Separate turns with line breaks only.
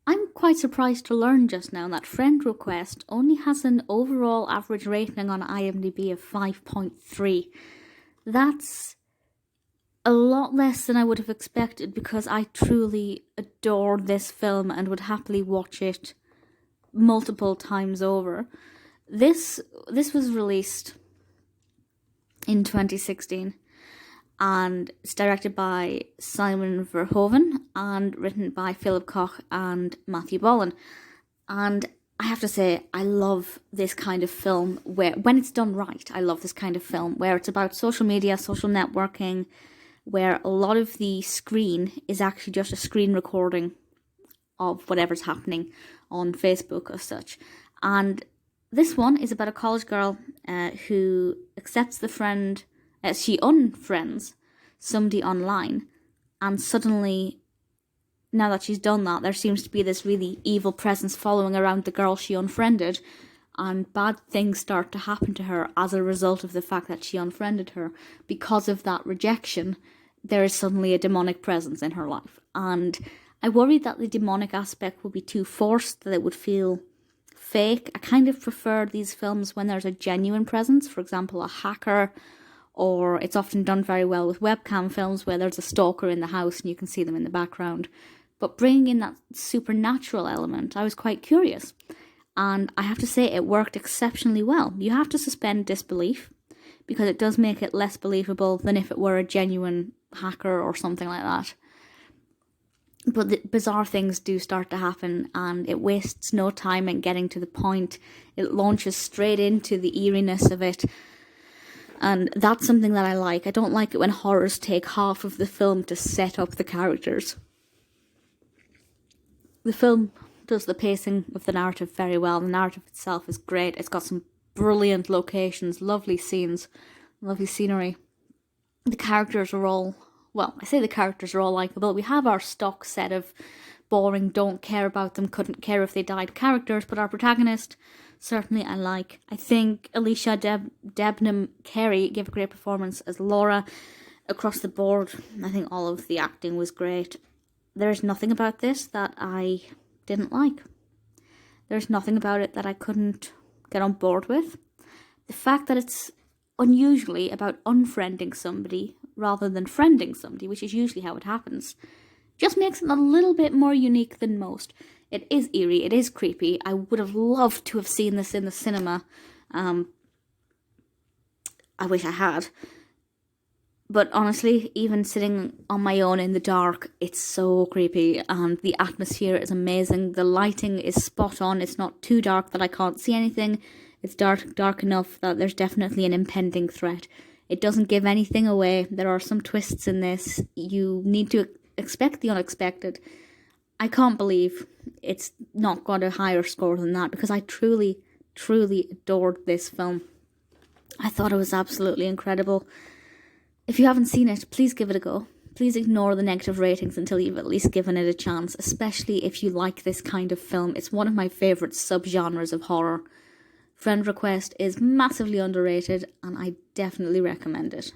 I'm quite surprised to learn just now that Friend Request only has an overall average rating on IMDb of 5.3. That's a lot less than I would have expected, because I truly adore this film and would happily watch it multiple times over. This was released in 2016, and it's directed by Simon Verhoeven and written by Philip Koch and Matthew Ballen. And I have to say, I love this kind of film where, when it's done right, I love this kind of film where it's about social media, social networking, where a lot of the screen is actually just a screen recording of whatever's happening on Facebook or such. And this one is about a college girl who accepts the friend, she unfriends somebody online, and suddenly, now that she's done that, there seems to be this really evil presence following around the girl she unfriended, and bad things start to happen to her as a result of the fact that she unfriended her. Because of that rejection, there is suddenly a demonic presence in her life. And I worried that the demonic aspect would be too forced, that it would feel fake. I kind of prefer these films when there's a genuine presence, for example, a hacker, or it's often done very well with webcam films where there's a stalker in the house and you can see them in the background. But bringing in that supernatural element, I was quite curious. And I have to say, it worked exceptionally well. You have to suspend disbelief, because it does make it less believable than if it were a genuine hacker or something like that. But the bizarre things do start to happen, and it wastes no time in getting to the point. It launches straight into the eeriness of it. And that's something that I like. I don't like it when horrors take half of the film to set up the characters. The film does the pacing of the narrative very well. The narrative itself is great. It's got some brilliant locations, lovely scenes, lovely scenery. The characters are all, well, I say the characters are all likeable. We have our stock set of boring, don't care about them, couldn't care if they died characters, but our protagonist, certainly I like. I think Alycia Debnam-Carey gave a great performance as Laura. Across the board, I think all of the acting was great. There's nothing about this that I didn't like. There's nothing about it that I couldn't get on board with. The fact that it's unusually about unfriending somebody rather than friending somebody, which is usually how it happens, just makes it a little bit more unique than most. It is eerie, it is creepy. I would have loved to have seen this in the cinema. I wish I had. But honestly, even sitting on my own in the dark, it's so creepy, and the atmosphere is amazing. The lighting is spot on. It's not too dark that I can't see anything. It's dark enough that there's definitely an impending threat. It doesn't give anything away. There are some twists in this. You need to expect the unexpected. I can't believe it's not got a higher score than that, because I truly, truly adored this film. I thought it was absolutely incredible. If you haven't seen it, please give it a go. Please ignore the negative ratings until you've at least given it a chance, especially if you like this kind of film. It's one of my favourite subgenres of horror. Friend Request is massively underrated, and I definitely recommend it.